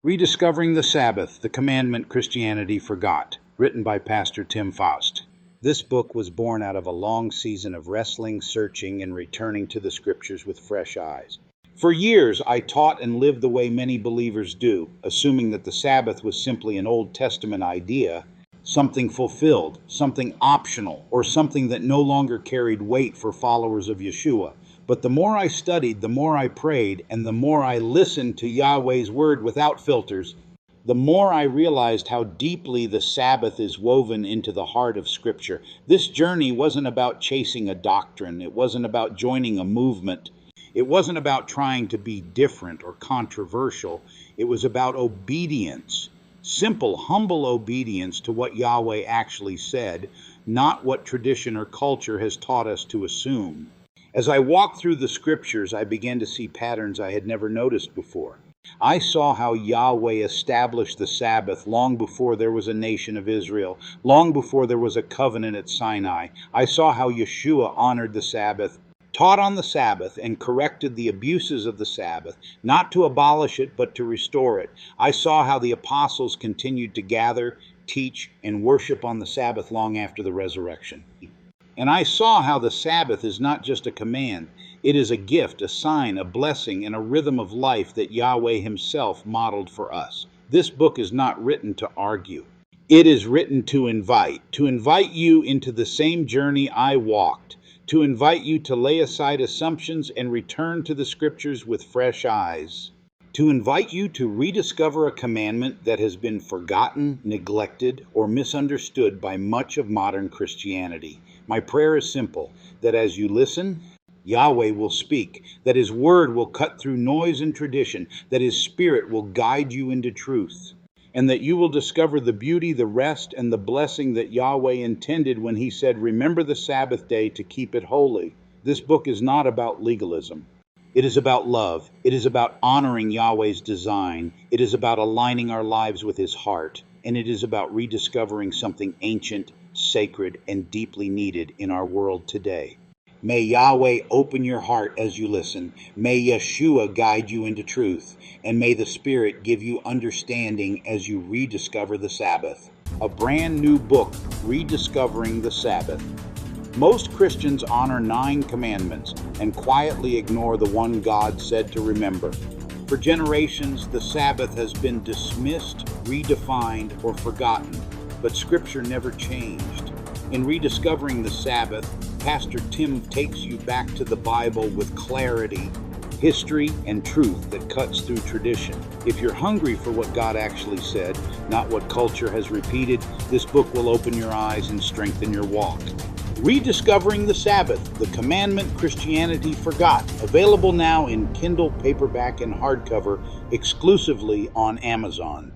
Rediscovering the Sabbath, the commandment Christianity forgot, written by Pastor Tim Foust. This book was born out of a long season of wrestling, searching, and returning to the Scriptures with fresh eyes. For years, I taught and lived the way many believers do, assuming that the Sabbath was simply an Old Testament idea, something fulfilled, something optional, or something that no longer carried weight for followers of Yeshua. But the more I studied, the more I prayed, and the more I listened to Yahweh's word without filters, the more I realized how deeply the Sabbath is woven into the heart of Scripture. This journey wasn't about chasing a doctrine. It wasn't about joining a movement. It wasn't about trying to be different or controversial. It was about obedience. Simple, humble obedience to what Yahweh actually said, not what tradition or culture has taught us to assume. As I walked through the Scriptures, I began to see patterns I had never noticed before. I saw how Yahweh established the Sabbath long before there was a nation of Israel, long before there was a covenant at Sinai. I saw how Yeshua honored the Sabbath, taught on the Sabbath, and corrected the abuses of the Sabbath, not to abolish it, but to restore it. I saw how the apostles continued to gather, teach, and worship on the Sabbath long after the resurrection. And I saw how the Sabbath is not just a command. It is a gift, a sign, a blessing, and a rhythm of life that Yahweh himself modeled for us. This book is not written to argue. It is written to invite you into the same journey I walked, to invite you to lay aside assumptions and return to the Scriptures with fresh eyes, to invite you to rediscover a commandment that has been forgotten, neglected, or misunderstood by much of modern Christianity. My prayer is simple, that as you listen, Yahweh will speak, that His Word will cut through noise and tradition, that His Spirit will guide you into truth, and that you will discover the beauty, the rest, and the blessing that Yahweh intended when He said, "Remember the Sabbath day to keep it holy." This book is not about legalism. It is about love. It is about honoring Yahweh's design. It is about aligning our lives with His heart. And it is about rediscovering something ancient, sacred, and deeply needed in our world today. May Yahweh open your heart as you listen. May Yeshua guide you into truth. And may the Spirit give you understanding as you rediscover the Sabbath. A brand new book, Rediscovering the Sabbath. Most Christians honor 9 commandments and quietly ignore the one God said to remember. For generations, the Sabbath has been dismissed, redefined, or forgotten, but Scripture never changed. In Rediscovering the Sabbath, Pastor Tim takes you back to the Bible with clarity, history, and truth that cuts through tradition. If you're hungry for what God actually said, not what culture has repeated, this book will open your eyes and strengthen your walk. Rediscovering the Sabbath, the commandment Christianity forgot. Available now in Kindle, paperback, and hardcover, exclusively on Amazon.